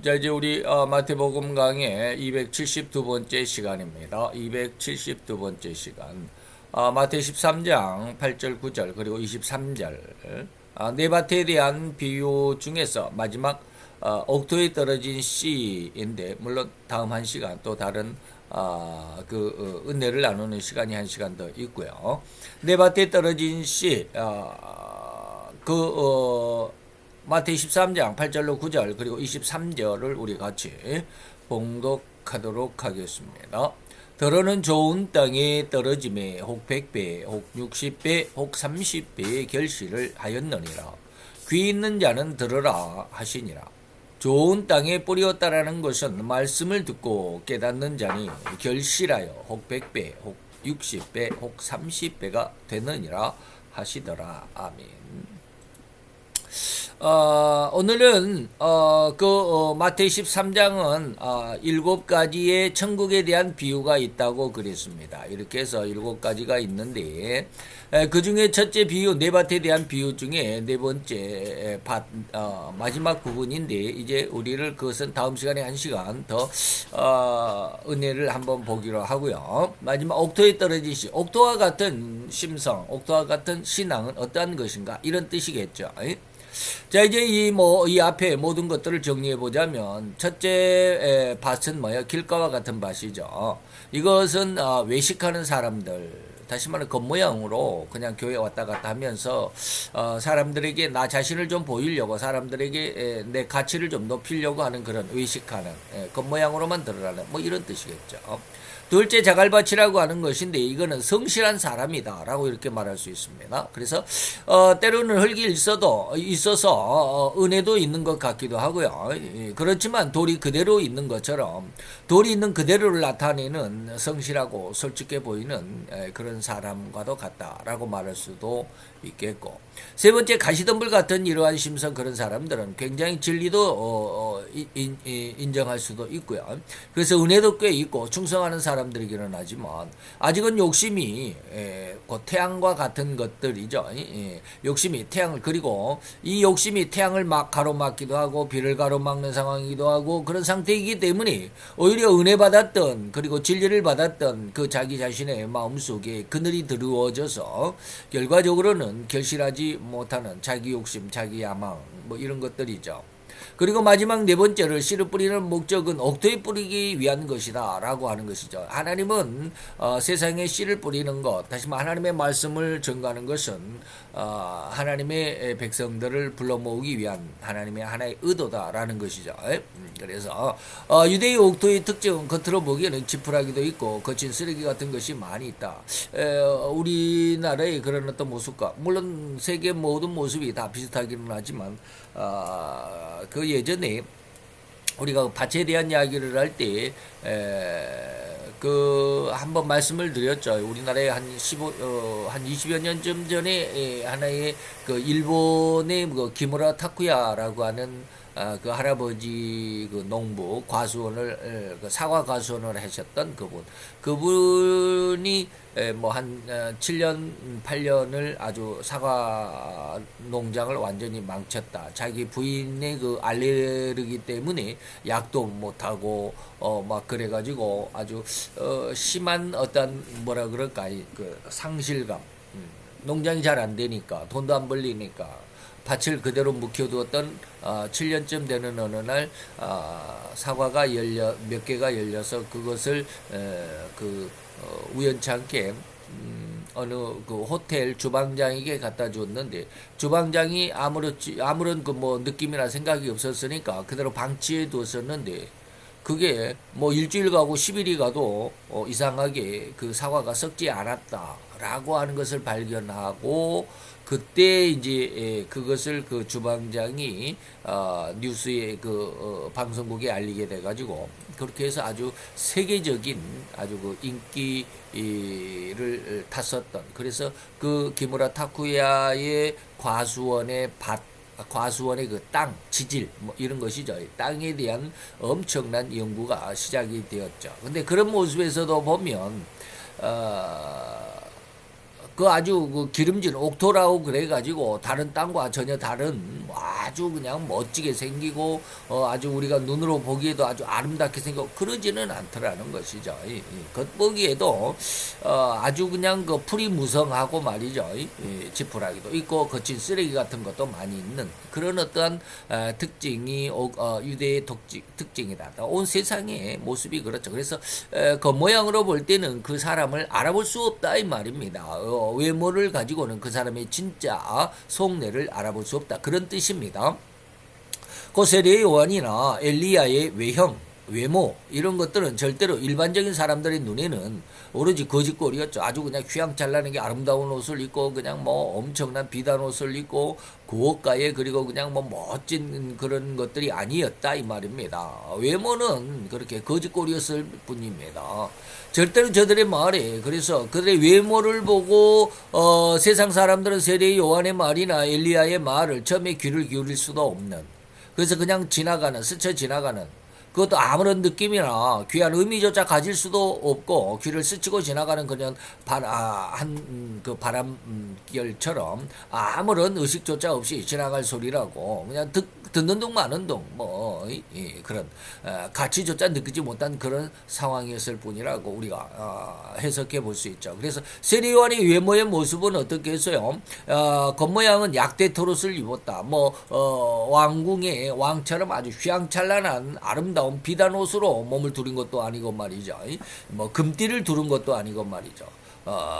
자, 이제 우리 마태복음 강의 272번째 시간입니다. 272번째 시간. 마태 13장 8절, 9절, 그리고 23절. 네 밭에 대한 비유 중에서 마지막 옥토에 떨어진 씨인데, 물론 다음 한 시간 또 다른 은혜를 나누는 시간이 한 시간 더 있고요. 네 밭에 떨어진 씨, 마태 13장 8절로 9절 그리고 23절을 우리 같이 봉독하도록 하겠습니다. 더러는 좋은 땅에 떨어짐에 혹 100배, 혹 60배, 혹 30배의 결실을 하였느니라. 귀 있는 자는 들으라 하시니라. 좋은 땅에 뿌리었다라는 것은 말씀을 듣고 깨닫는 자니 결실하여 혹 100배, 혹 60배, 혹 30배가 되느니라 하시더라. 아멘. 오늘은 마태 13장은 7가지의 천국에 대한 비유가 있다고 그랬습니다. 이렇게 해서 7가지가 있는데 그 중에 첫째 비유, 네 밭에 대한 비유 중에 네 번째 마지막 부분인데, 이제 우리를 그것은 다음 시간에 한 시간 더 은혜를 한번 보기로 하고요. 마지막 옥토에 떨어진 씨, 옥토와 같은 심성, 옥토와 같은 신앙은 어떠한 것인가, 이런 뜻이겠죠. 자, 이제 이 앞에 모든 것들을 정리해 보자면, 첫째 밭은 뭐야? 길가와 같은 밭이죠. 이것은 외식하는 사람들, 다시 말해 겉모양으로 그냥 교회 왔다 갔다 하면서 사람들에게 나 자신을 좀 보이려고, 사람들에게 내 가치를 좀 높이려고 하는 그런 외식하는, 겉모양으로만 드러나는 뭐 이런 뜻이겠죠. 둘째, 자갈밭이라고 하는 것인데, 이거는 성실한 사람이다 라고 이렇게 말할 수 있습니다. 그래서 때로는 흙이 있어서 은혜도 있는 것 같기도 하고요. 그렇지만 돌이 그대로 있는 것처럼 돌이 있는 그대로를 나타내는 성실하고 솔직해 보이는 그런 사람과도 같다라고 말할 수도 있겠고, 세 번째, 가시덤불 같은 이러한 심성, 그런 사람들은 굉장히 진리도 인정할 수도 있고요. 그래서 은혜도 꽤 있고 충성하는 사람들이기는 하지만 아직은 욕심이 그 태양과 같은 것들이죠. 욕심이 태양을, 그리고 이 욕심이 태양을 막 가로막기도 하고 비를 가로막는 상황이기도 하고 그런 상태이기 때문에 오히려 은혜 받았던, 그리고 진리를 받았던 그 자기 자신의 마음속에 그늘이 드루어져서 결과적으로는 결실하지 못하는 자기 욕심, 자기 야망, 뭐 이런 것들이죠. 그리고 마지막 네 번째를, 씨를 뿌리는 목적은 옥토에 뿌리기 위한 것이다 라고 하는 것이죠. 하나님은 세상에 씨를 뿌리는 것, 다시 말해 하나님의 말씀을 전가하는 것은 하나님의 백성들을 불러 모으기 위한 하나님의 하나의 의도다라는 것이죠. 그래서 유대의 옥토의 특징은 겉으로 보기에는 지푸라기도 있고 거친 쓰레기 같은 것이 많이 있다. 우리나라의 그런 어떤 모습과, 물론 세계 모든 모습이 다 비슷하기는 하지만 그 예전에 우리가 밭에 대한 이야기를 할 때 한번 말씀을 드렸죠. 우리나라에 한 20여 년쯤 전에 하나의 그 일본의 기무라 타쿠야라고 하는 그 할아버지 그 농부 과수원을, 그 사과 과수원을 하셨던 그분이 뭐 한 7년 8년을 아주 사과 농장을 완전히 망쳤다. 자기 부인의 그 알레르기 때문에 약도 못하고 막 그래가지고 아주 심한 어떤 뭐라 그럴까, 그 상실감, 농장이 잘 안 되니까, 돈도 안 벌리니까 밭을 그대로 묵혀두었던 7년쯤 되는 어느 날 사과가 몇 개가 열려서 그것을 우연찮게 어느 그 호텔 주방장에게 갖다 줬는데, 주방장이 아무런 그 뭐 느낌이나 생각이 없었으니까 그대로 방치해 두었었는데, 그게 뭐 일주일 가고 10일이 가도 이상하게 그 사과가 썩지 않았다라고 하는 것을 발견하고, 그때 이제 그것을 그 주방장이 뉴스에 방송국에 알리게 돼가지고, 그렇게 해서 아주 세계적인 아주 그 인기를 탔었던, 그래서 그 기무라 타쿠야의 과수원의 그 땅, 지질, 뭐 이런 것이죠. 땅에 대한 엄청난 연구가 시작이 되었죠. 근데 그런 모습에서도 보면, 그 아주 그 기름진 옥토라고 그래가지고 다른 땅과 전혀 다른 아주 그냥 멋지게 생기고 아주 우리가 눈으로 보기에도 아주 아름답게 생기고 그러지는 않더라는 것이죠. 겉보기에도 아주 그냥 그 풀이 무성하고 말이죠. 지푸라기도 있고 거친 쓰레기 같은 것도 많이 있는 그런 어떠한 특징이 유대의 특징이다. 온 세상의 모습이 그렇죠. 그래서 겉모양으로 볼 때는 그 사람을 알아볼 수 없다 이 말입니다. 외모를 가지고는 그 사람의 진짜 속내를 알아볼 수 없다. 그런 뜻입니다. 그 세례 요한이나 엘리야의 외모 이런 것들은 절대로 일반적인 사람들의 눈에는 오로지 거짓골이었죠. 아주 그냥 휘황찬란하게 아름다운 옷을 입고 그냥 뭐 엄청난 비단 옷을 입고 고가에 그리고 그냥 뭐 멋진 그런 것들이 아니었다 이 말입니다. 외모는 그렇게 거짓골이었을 뿐입니다. 절대로 저들의 말에 그래서 그들의 외모를 보고 세상 사람들은 세례 요한의 말이나 엘리야의 말을 처음에 귀를 기울일 수도 없는 그래서 그냥 지나가는 스쳐 지나가는 그것도 아무런 느낌이나 귀한 의미조차 가질 수도 없고 귀를 스치고 지나가는 그냥 그 바람결처럼 아무런 의식조차 없이 지나갈 소리라고 그냥 듣는 둥 마는 둥 그런 가치조차 느끼지 못한 그런 상황이었을 뿐이라고 우리가 해석해 볼 수 있죠. 그래서 세례 요한의 외모의 모습은 어떻게 했어요? 겉모양은 약대 털옷을 입었다. 왕궁의 왕처럼 아주 휘황찬란한 아름다운 비단 옷으로 몸을 두른 것도 아니고 말이죠. 금띠를 두른 것도 아니고 말이죠.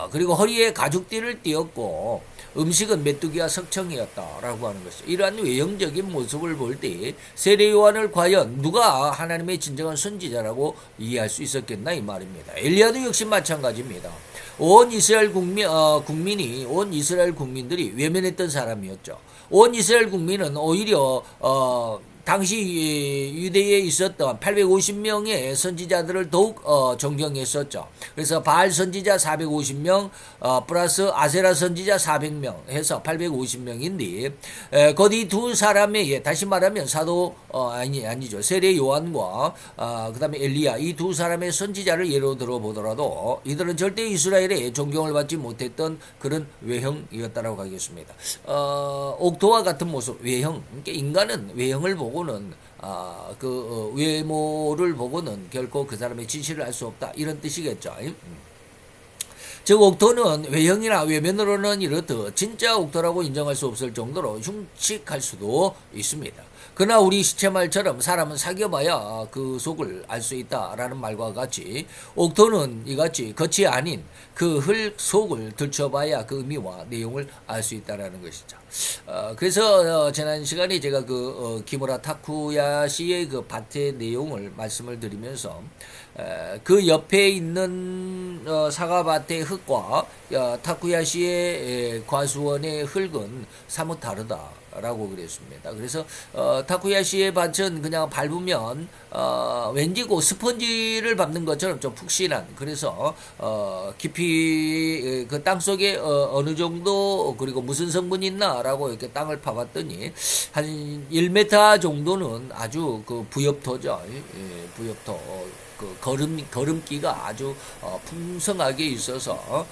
그리고 허리에 가죽띠를 띠었고 음식은 메뚜기와 석청이었다라고 하는 것이죠. 이러한 외형적인 모습을 볼 때 세례 요한을 과연 누가 하나님의 진정한 선지자라고 이해할 수 있었겠나 이 말입니다. 엘리야도 역시 마찬가지입니다. 온 이스라엘 국민들이 외면했던 사람이었죠. 온 이스라엘 국민은 오히려 당시 유대에 있었던 850명의 선지자들을 더욱 존경했었죠. 그래서 바알 선지자 450명 플러스 아세라 선지자 400명 해서 850명인데 곧 이 두 사람의 다시 말하면 아니죠. 세례 요한과 그다음에 엘리야 이 두 사람의 선지자를 예로 들어보더라도 이들은 절대 이스라엘에 존경을 받지 못했던 그런 외형이었다라고 하겠습니다. 옥토와 같은 모습 외형 그러니까 인간은 외형을 보고 외모를 보고는 결코 그 사람의 진실을 알 수 없다 이런 뜻이겠죠. 즉 옥토는 외형이나 외면으로는 이렇듯 진짜 옥토라고 인정할 수 없을 정도로 흉측할 수도 있습니다. 그러나 우리 시체말처럼 사람은 사귀어봐야 그 속을 알 수 있다라는 말과 같이 옥토는 이같이 겉이 아닌 그 흙 속을 들춰봐야 그 의미와 내용을 알 수 있다라는 것이죠. 그래서 지난 시간에 제가 기무라 타쿠야시의 그 밭의 내용을 말씀을 드리면서 그 옆에 있는 사과밭의 흙과 타쿠야시의 과수원의 흙은 사뭇 다르다라고 그랬습니다. 그래서 타쿠야시의 밭은 그냥 밟으면 왠지 그 스펀지를 밟는 것처럼 좀 푹신한 그래서 깊이 그 땅 속에 어느 정도 그리고 무슨 성분이 있나라고 이렇게 땅을 파봤더니 한 1m 정도는 아주 그 부엽토죠. 부엽토. 그 걸음기가 아주 풍성하게 있어서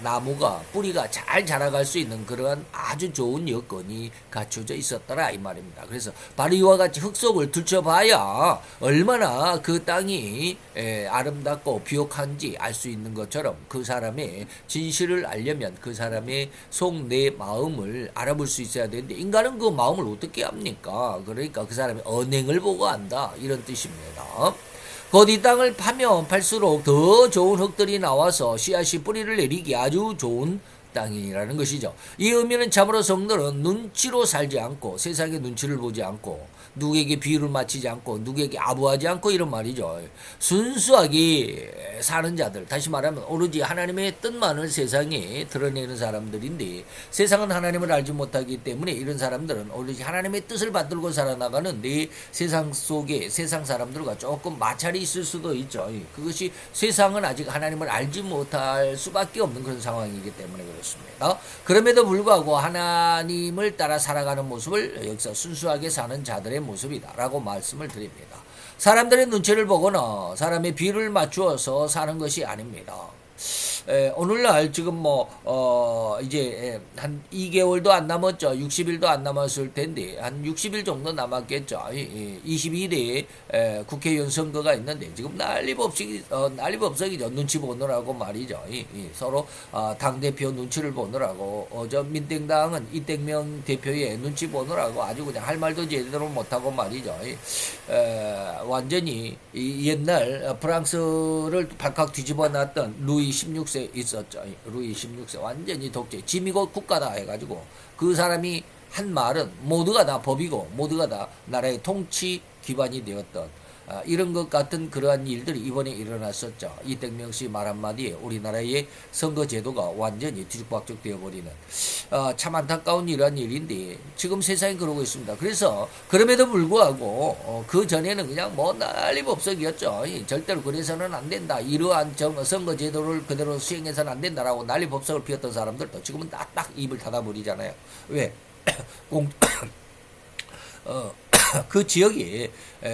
나무가 뿌리가 잘 자라갈 수 있는 그러한 아주 좋은 여건이 갖춰져 있었더라 이 말입니다. 그래서 바로 이와 같이 흙 속을 들춰봐야 얼마나 그 땅이 아름답고 비옥한지 알 수 있는 것처럼 그 사람의 진실을 알려면 그 사람의 속내 마음을 알아볼 수 있어야 되는데 인간은 그 마음을 어떻게 합니까? 그러니까 그 사람의 언행을 보고 안다 이런 뜻입니다. 곧 이 땅을 파면 팔수록 더 좋은 흙들이 나와서 씨앗이 뿌리를 내리기 아주 좋은 땅이라는 것이죠. 이 의미는 참으로 성도는 눈치로 살지 않고 세상의 눈치를 보지 않고 누구에게 비유를 맞추지 않고 누구에게 아부하지 않고 이런 말이죠. 순수하게 사는 자들 다시 말하면 오로지 하나님의 뜻만을 세상에 드러내는 사람들인데 세상은 하나님을 알지 못하기 때문에 이런 사람들은 오로지 하나님의 뜻을 받들고 살아나가는 내 세상 속에 세상 사람들과 조금 마찰이 있을 수도 있죠. 그것이 세상은 아직 하나님을 알지 못할 수밖에 없는 그런 상황이기 때문에 그렇습니다. 그럼에도 불구하고 하나님을 따라 살아가는 모습을 여기서 순수하게 사는 자들의 모습이다라고 말씀을 드립니다. 사람들의 눈치를 보거나 사람의 비를 맞추어서 사는 것이 아닙니다. 오늘날 지금 이제 한 2개월도 안 남았죠. 60일도 안 남았을 텐데 한 60일 정도 남았겠죠. 22대 국회의원 선거가 있는데 지금 난리법석이죠. 눈치 보느라고 말이죠. 서로 당대표 눈치를 보느라고 저 민땡당은 이땡명 대표의 눈치 보느라고 아주 그냥 할 말도 제대로 못하고 말이죠. 완전히 옛날 프랑스를 발칵 뒤집어 놨던 루이 16세 있었죠. 루이 16세 완전히 독재 지미국 국가다 해가지고 그 사람이 한 말은 모두가 다 법이고 모두가 다 나라의 통치 기반이 되었던 이런 것 같은 그러한 일들이 이번에 일어났었죠. 이땡명 씨 말 한마디에 우리나라의 선거 제도가 완전히 뒤죽박죽 되어버리는 참 안타까운 이러한 일인데 지금 세상이 그러고 있습니다. 그래서 그럼에도 불구하고 그 전에는 그냥 난리법석이었죠. 절대로 그래서는 안 된다. 이러한 선거 제도를 그대로 수행해서는 안 된다라고 난리법석을 피웠던 사람들도 지금은 딱 입을 닫아버리잖아요. 왜? 그 지역이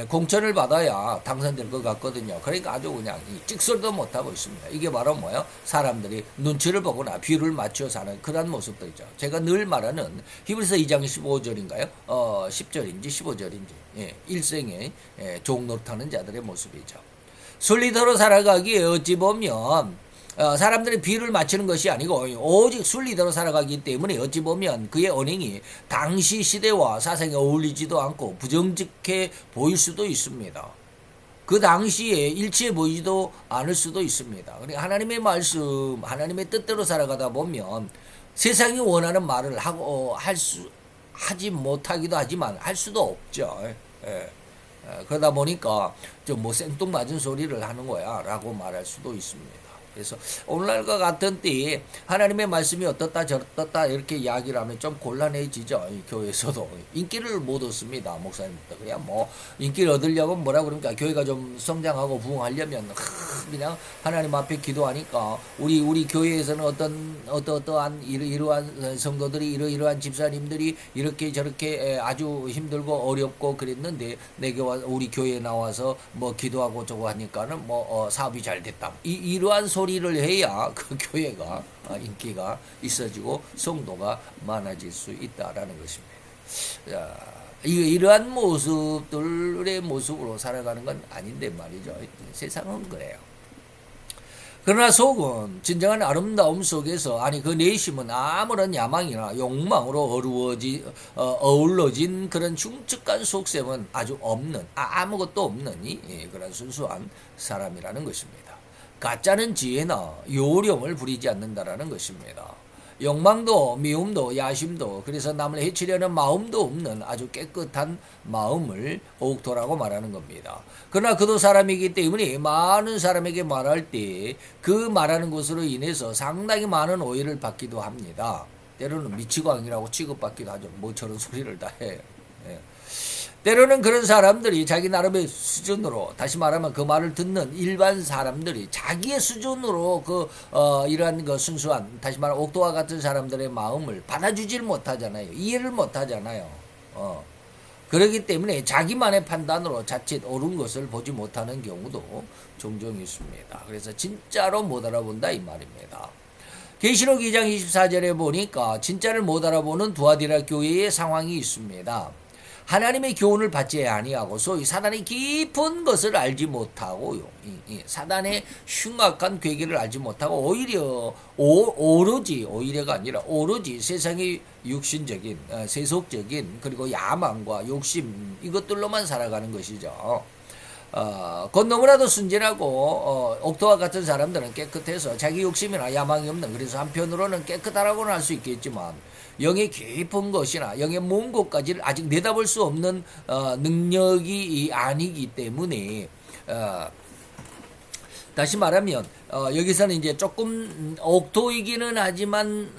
공천을 받아야 당선될 것 같거든요. 그러니까 아주 그냥 찍소리도 못하고 있습니다. 이게 바로 뭐예요? 사람들이 눈치를 보거나 비율을 맞춰 사는 그런 모습들이죠. 제가 늘 말하는 히브리서 2장 15절인가요? 10절인지 15절인지 일생에 종노릇하는 자들의 모습이죠. 순리대로 살아가기에 어찌 보면 사람들이 비율을 맞추는 것이 아니고 오직 순리대로 살아가기 때문에 어찌 보면 그의 언행이 당시 시대와 사상에 어울리지도 않고 부정직해 보일 수도 있습니다. 그 당시에 일치해 보이지도 않을 수도 있습니다. 그러니까 하나님의 말씀, 하나님의 뜻대로 살아가다 보면 세상이 원하는 말을 하지 못하기도 하지만 할 수도 없죠. 그러다 보니까 좀 생뚱맞은 소리를 하는 거야 라고 말할 수도 있습니다. 그래서 오늘날과 같은 때에 하나님의 말씀이 어떻다 저렇다 이렇게 이야기를 하면 좀 곤란해지죠. 교회에서도 인기를 못 얻습니다. 목사님부터 그냥 인기를 얻으려고 뭐라 그러니까 교회가 좀 성장하고 부흥하려면 그냥 하나님 앞에 기도하니까 우리 교회에서는 어떠한 이러한 성도들이 이러한 집사님들이 이렇게 저렇게 아주 힘들고 어렵고 그랬는데 우리 교회에 나와서 기도하고 저거 하니까는 사업이 잘 됐다. 이러한 소리를 해야 그 교회가 인기가 있어지고 성도가 많아질 수 있다라는 것입니다. 이러한 모습들의 모습으로 살아가는 건 아닌데 말이죠. 세상은 그래요. 그러나 속은 진정한 아름다움 속에서 그 내심은 아무런 야망이나 욕망으로 어우러진 그런 중측한 속셈은 아주 없는 아무것도 없는 그런 순수한 사람이라는 것입니다. 가짜는 지혜나 요령을 부리지 않는다라는 것입니다. 욕망도 미움도 야심도 그래서 남을 해치려는 마음도 없는 아주 깨끗한 마음을 옥토라고 말하는 겁니다. 그러나 그도 사람이기 때문에 많은 사람에게 말할 때 그 말하는 것으로 인해서 상당히 많은 오해를 받기도 합니다. 때로는 미치광이라고 취급받기도 하죠. 저런 소리를 다 해요. 때로는 그런 사람들이 자기 나름의 수준으로 다시 말하면 그 말을 듣는 일반 사람들이 자기의 수준으로 이러한 순수한 다시 말하면 옥도와 같은 사람들의 마음을 받아주질 못하잖아요. 이해를 못하잖아요. 그렇기 때문에 자기만의 판단으로 자칫 옳은 것을 보지 못하는 경우도 종종 있습니다. 그래서 진짜로 못 알아본다 이 말입니다. 계시록 2장 24절에 보니까 진짜를 못 알아보는 두아디라 교회의 상황이 있습니다. 하나님의 교훈을 받지 아니하고 소위 사단의 깊은 것을 알지 못하고요. 사단의 흉악한 괴계를 알지 못하고 오히려 오히려가 아니라 오로지 세상의 육신적인 세속적인 그리고 야망과 욕심 이것들로만 살아가는 것이죠. 곧 너무나도 순진하고 옥토와 같은 사람들은 깨끗해서 자기 욕심이나 야망이 없는 그래서 한편으로는 깨끗하라고는 할 수 있겠지만 영의 깊은 것이나 영의 먼 곳까지를 아직 내다볼 수 없는 능력이 아니기 때문에 다시 말하면 여기서는 이제 조금 옥토이기는 하지만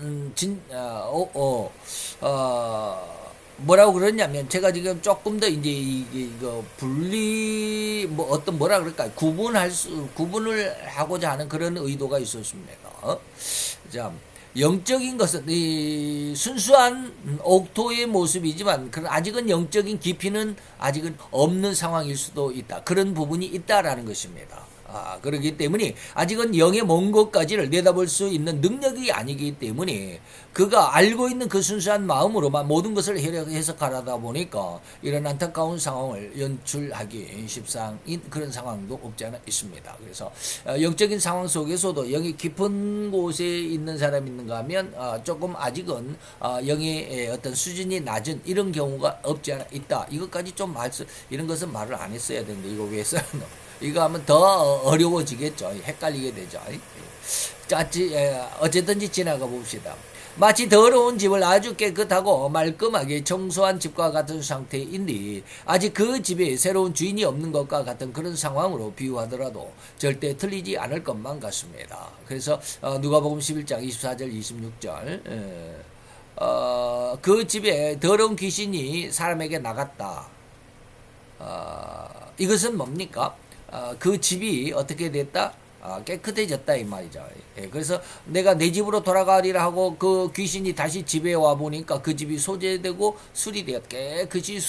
뭐라고 그러냐면 제가 지금 조금 더 이제 이거 분리 뭐라 그럴까 구분을 하고자 하는 그런 의도가 있었습니다. 자, 영적인 것은 이 순수한 옥토의 모습이지만 아직은 영적인 깊이는 아직은 없는 상황일 수도 있다. 그런 부분이 있다라는 것입니다. 그렇기 때문에 아직은 영의 먼 것까지를 내다볼 수 있는 능력이 아니기 때문에 그가 알고 있는 그 순수한 마음으로만 모든 것을 해석하다 보니까 이런 안타까운 상황을 연출하기 십상인 그런 상황도 없지 않아 있습니다. 그래서 영적인 상황 속에서도 영이 깊은 곳에 있는 사람이 있는가 하면 조금 아직은 영의 어떤 수준이 낮은 이런 경우가 없지 않아 있다. 이것까지 좀 이런 것은 말을 안 했어야 되는데 이거 왜 써요? 이거 하면 더 어려워지겠죠. 헷갈리게 되죠. 어쨌든지 지나가 봅시다. 마치 더러운 집을 아주 깨끗하고 말끔하게 청소한 집과 같은 상태인데 아직 그 집에 새로운 주인이 없는 것과 같은 그런 상황으로 비유하더라도 절대 틀리지 않을 것만 같습니다. 그래서 누가복음 11장 24절 26절 그 집에 더러운 귀신이 사람에게 나갔다. 이것은 뭡니까? 그 집이 어떻게 됐다? 깨끗해졌다 이 말이죠. 그래서 내가 내 집으로 돌아가리라 하고 그 귀신이 다시 집에 와 보니까 그 집이 소재되고 수리되었 깨끗이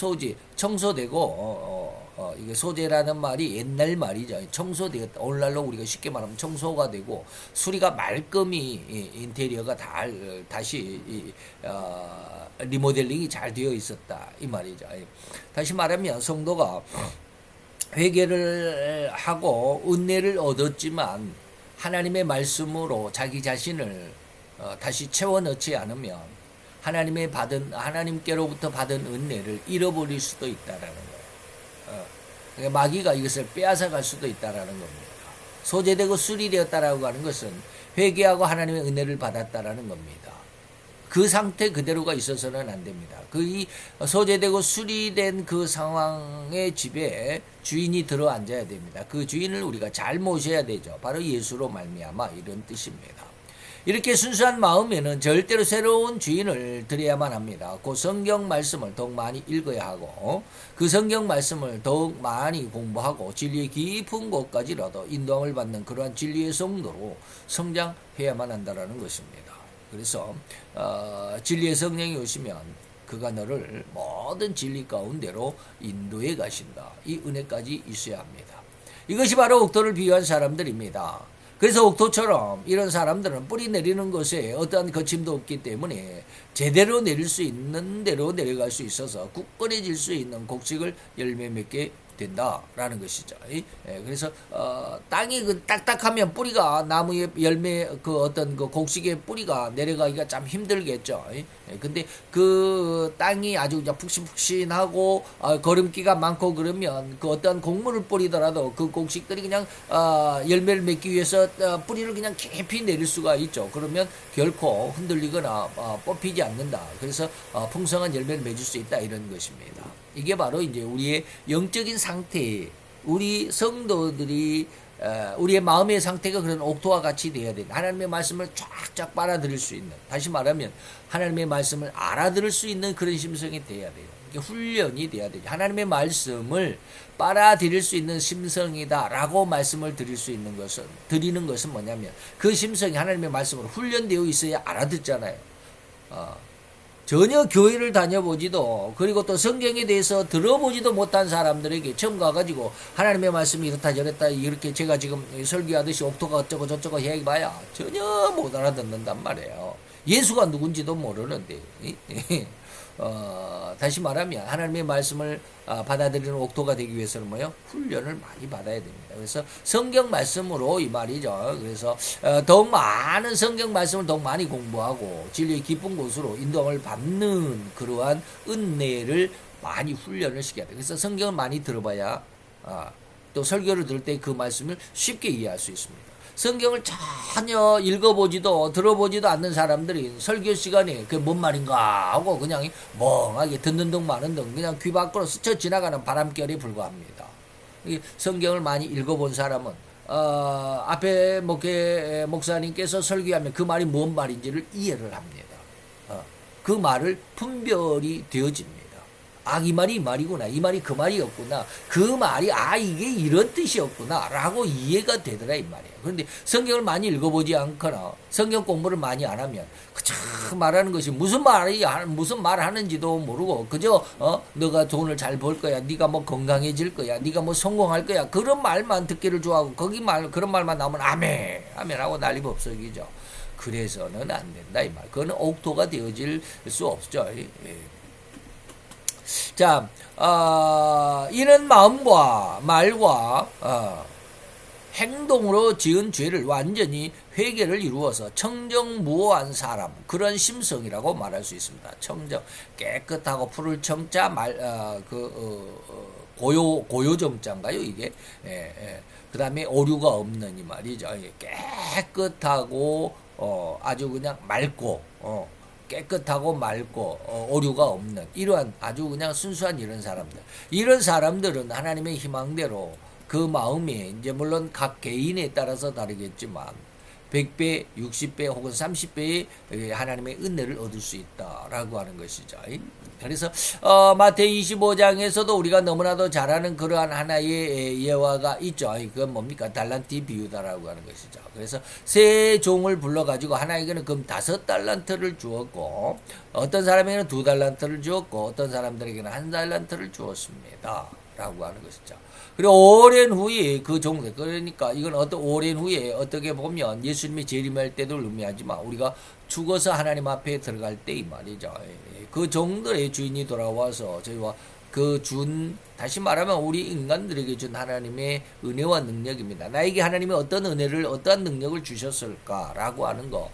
청소되고 이게 소재라는 말이 옛날 말이죠. 청소되었다. 오늘날로 우리가 쉽게 말하면 청소가 되고 수리가 말끔히 인테리어가 다시 리모델링이 잘 되어 있었다 이 말이죠. 다시 말하면 성도가 회개를 하고 은혜를 얻었지만 하나님의 말씀으로 자기 자신을 다시 채워 넣지 않으면 하나님께로부터 받은 은혜를 잃어버릴 수도 있다라는 거예요. 그러니까 마귀가 이것을 빼앗아갈 수도 있다라는 겁니다. 소재되고 수리되었다라고 하는 것은 회개하고 하나님의 은혜를 받았다라는 겁니다. 그 상태 그대로가 있어서는 안 됩니다. 그 소재되고 수리된 그 상황의 집에 주인이 들어 앉아야 됩니다. 그 주인을 우리가 잘 모셔야 되죠. 바로 예수로 말미암아 이런 뜻입니다. 이렇게 순수한 마음에는 절대로 새로운 주인을 드려야만 합니다. 그 성경 말씀을 더욱 많이 읽어야 하고 그 성경 말씀을 더욱 많이 공부하고 진리의 깊은 곳까지라도 인도함을 받는 그러한 진리의 성도로 성장해야만 한다는 것입니다. 그래서 진리의 성령이 오시면 그가 너를 모든 진리 가운데로 인도해 가신다. 이 은혜까지 있어야 합니다. 이것이 바로 옥토를 비유한 사람들입니다. 그래서 옥토처럼 이런 사람들은 뿌리 내리는 것에 어떠한 거침도 없기 때문에 제대로 내릴 수 있는 대로 내려갈 수 있어서 굳건해질 수 있는 곡식을 열매 맺게 된다라는 것이죠. 그래서 땅이 그 딱딱하면 뿌리가 나무의 열매 그 어떤 그 곡식의 뿌리가 내려가기가 참 힘들겠죠. 근데 그 땅이 아주 이제 푹신푹신하고 거름기가 많고 그러면 그 어떤 곡물을 뿌리더라도 그 곡식들이 그냥 열매를 맺기 위해서 뿌리를 그냥 깊이 내릴 수가 있죠. 그러면 결코 흔들리거나 뽑히지 않는다. 그래서 풍성한 열매를 맺을 수 있다 이런 것입니다. 이게 바로 이제 우리의 영적인 상태, 우리 성도들이 우리의 마음의 상태가 그런 옥토와 같이 되어야 된다. 하나님의 말씀을 쫙쫙 빨아들일 수 있는, 다시 말하면 하나님의 말씀을 알아들을 수 있는 그런 심성이 되어야 돼요. 이게 훈련이 돼야 되죠. 하나님의 말씀을 빨아들일 수 있는 심성이다라고 말씀을 드리는 것은 뭐냐면 그 심성이 하나님의 말씀으로 훈련되어 있어야 알아듣잖아요. 전혀 교회를 다녀보지도 그리고 또 성경에 대해서 들어보지도 못한 사람들에게 처음 가가지고 하나님의 말씀이 이렇다 저랬다 이렇게 제가 지금 설교하듯이 옥토가 어쩌고 저쩌고 해봐야 전혀 못 알아듣는단 말이에요. 예수가 누군지도 모르는데 다시 말하면 하나님의 말씀을 받아들이는 옥토가 되기 위해서는 뭐요? 훈련을 많이 받아야 됩니다. 그래서 성경 말씀으로 이 말이죠. 그래서 더욱 많은 성경 말씀을 더욱 많이 공부하고 진리의 깊은 곳으로 인도함을 받는 그러한 은혜를 많이 훈련을 시켜야 돼요. 그래서 성경을 많이 들어봐야 또 설교를 들을 때 그 말씀을 쉽게 이해할 수 있습니다. 성경을 전혀 읽어보지도 들어보지도 않는 사람들이 설교 시간에 그게 뭔 말인가 하고 그냥 멍하게 듣는 둥 마는 둥 그냥 귀 밖으로 스쳐 지나가는 바람결에 불과합니다. 성경을 많이 읽어본 사람은 앞에 목사님께서 설교하면 그 말이 뭔 말인지를 이해를 합니다. 그 말을 분별이 되어집니다. 아, 이 말이 이 말이구나. 이 말이 그 말이었구나. 그 말이, 아, 이게 이런 뜻이었구나. 라고 이해가 되더라, 이 말이에요. 그런데 성경을 많이 읽어보지 않거나 성경 공부를 많이 안 하면 그저 말하는 것이 무슨 말 하는지도 모르고 그저, 너가 돈을 잘 벌 거야. 네가 뭐 건강해질 거야. 네가 뭐 성공할 거야. 그런 말만 듣기를 좋아하고 그런 말만 나오면 아멘, 아멘 하고 난리법석이죠. 그래서는 안 된다, 이 말. 그거는 옥토가 되어질 수 없죠. 예. 자, 이는 마음과 말과 행동으로 지은 죄를 완전히 회개를 이루어서 청정무오한 사람, 그런 심성이라고 말할 수 있습니다. 청정, 깨끗하고 푸를 청자 고요정자인가요 이게? 예, 예. 그 다음에 오류가 없는 이 말이죠. 깨끗하고 아주 그냥 맑고 깨끗하고 맑고 오류가 없는 이러한 아주 그냥 순수한 이런 사람들은 하나님의 희망대로 그 마음이 이제 물론 각 개인에 따라서 다르겠지만 100배, 60배 혹은 30배의 하나님의 은혜를 얻을 수 있다라고 하는 것이죠. 그래서 마태이 25장에서도 우리가 너무나도 잘 아는 그러한 하나의 예화가 있죠. 그건 뭡니까? 달란트 비유다라고 하는 것이죠. 그래서 세 종을 불러가지고 하나에게는 금 5달란트를 주었고 어떤 사람에게는 2달란트를 주었고 어떤 사람들에게는 1달란트를 주었습니다. 라고 하는 것이죠. 그리고 오랜 후에 그 종들, 그러니까 이건 오랜 후에 어떻게 보면 예수님이 재림할 때도 의미하지만 우리가 죽어서 하나님 앞에 들어갈 때 이 말이죠. 그 종들의 주인이 돌아와서 저희와 다시 말하면 우리 인간들에게 준 하나님의 은혜와 능력입니다. 나에게 하나님이 어떤 은혜를, 어떠한 능력을 주셨을까라고 하는 거,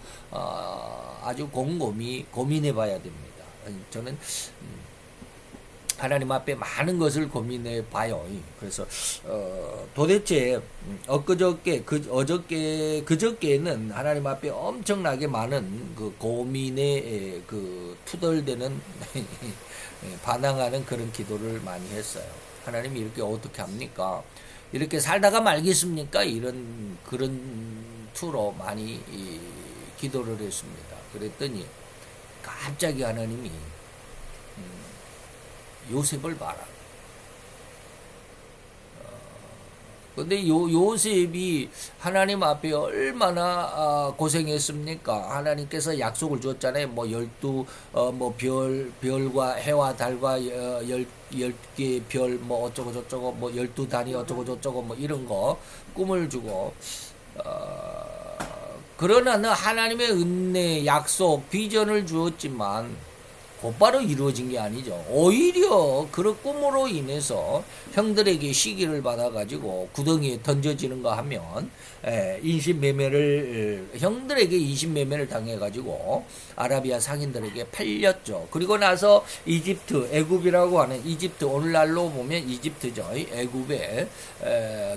아주 곰곰이 고민해 봐야 됩니다. 저는, 하나님 앞에 많은 것을 고민해 봐요. 그래서 도대체 그저께는 하나님 앞에 엄청나게 많은 그 고민에 투덜대는 반항하는 그런 기도를 많이 했어요. 하나님이 이렇게 어떻게 합니까? 이렇게 살다가 말겠습니까? 그런 투로 많이 기도를 했습니다. 그랬더니 갑자기 하나님이 요셉을 봐라. 근데 요셉이 하나님 앞에 얼마나 고생했습니까? 하나님께서 약속을 줬잖아요. 뭐 12별과 해와 달과 10개 별 뭐 어쩌고 저쩌고 뭐 12단위 어쩌고 저쩌고 뭐 이런 거 꿈을 주고 그러나 하나님의 은혜, 약속, 비전을 주었지만 곧바로 이루어진 게 아니죠. 오히려 그런 꿈으로 인해서 형들에게 시기를 받아가지고 구덩이에 던져지는가 하면 형들에게 인신매매를 당해가지고 아라비아 상인들에게 팔렸죠. 그리고 나서 애굽이라고 하는 이집트, 오늘날로 보면 이집트죠. 애굽에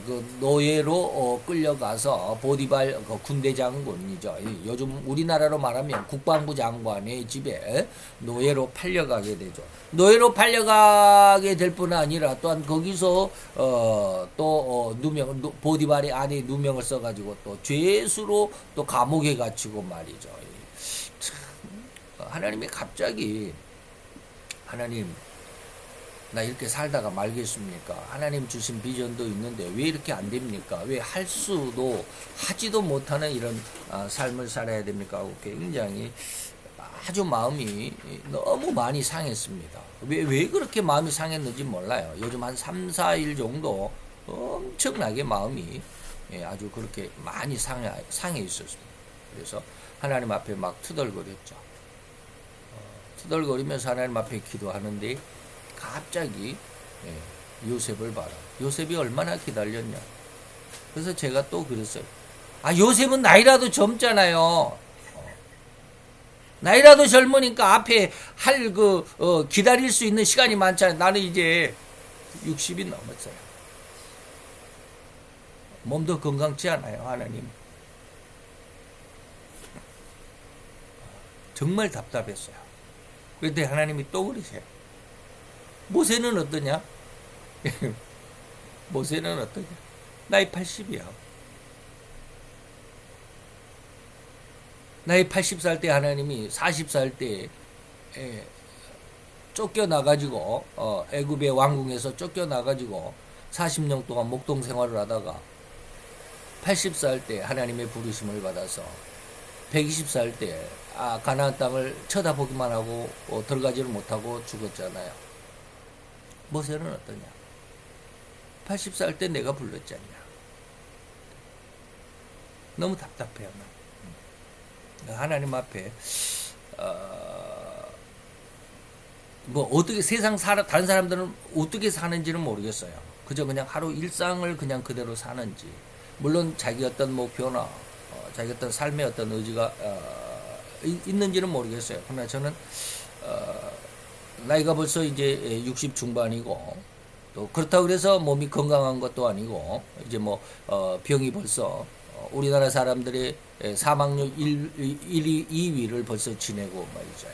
그 노예로 끌려가서 보디발 군대 장군이죠. 요즘 우리나라로 말하면 국방부 장관의 집에 노예로 팔려가게 되죠. 노예로 팔려가게 될 뿐 아니라 또한 거기서 보디발의 아내 누명을 써가지고 또 죄수로 또 감옥에 갇히고 말이죠. 참, 하나님이 갑자기 하나님 나 이렇게 살다가 말겠습니까? 하나님 주신 비전도 있는데 왜 이렇게 안 됩니까? 왜 하지도 못하는 이런 삶을 살아야 됩니까? 하고 굉장히 아주 마음이 너무 많이 상했습니다. 왜 그렇게 마음이 상했는지 몰라요. 요즘 한 3, 4일 정도 엄청나게 마음이 아주 그렇게 많이 상해 있었습니다. 그래서 하나님 앞에 막 투덜거렸죠. 투덜거리면서 하나님 앞에 기도하는데 갑자기 요셉을 봐라. 요셉이 얼마나 기다렸냐. 그래서 제가 또 그랬어요. 요셉은 나이라도 젊잖아요. 나이라도 젊으니까 앞에 기다릴 수 있는 시간이 많잖아요. 나는 이제 60이 넘었어요. 몸도 건강치 않아요, 하나님. 정말 답답했어요. 그런데 하나님이 또 그러세요. 모세는 어떠냐? 모세는 어떠냐? 나이 80이야. 나이 80살 때 하나님이 40살 때 쫓겨나가지고 애굽의 왕궁에서 쫓겨나가지고 40년 동안 목동 생활을 하다가 80살 때 하나님의 부르심을 받아서 120살 때 가나안 땅을 쳐다보기만 하고 들어가지를 못하고 죽었잖아요. 모세는 어떠냐? 80살 때 내가 불렀지 않냐? 너무 답답해요. 하나님 앞에 뭐 어떻게 다른 사람들은 어떻게 사는지는 모르겠어요. 그저 그냥 하루 일상을 그냥 그대로 사는지, 물론 자기 어떤 목표나 자기 어떤 삶의 어떤 의지가 있는지는 모르겠어요. 그러나 저는 나이가 벌써 이제 60 중반이고, 또 그렇다고 그래서 몸이 건강한 것도 아니고, 이제 뭐 병이 벌써 우리나라 사람들의 사망률 1위, 2위를 벌써 지내고 말이죠.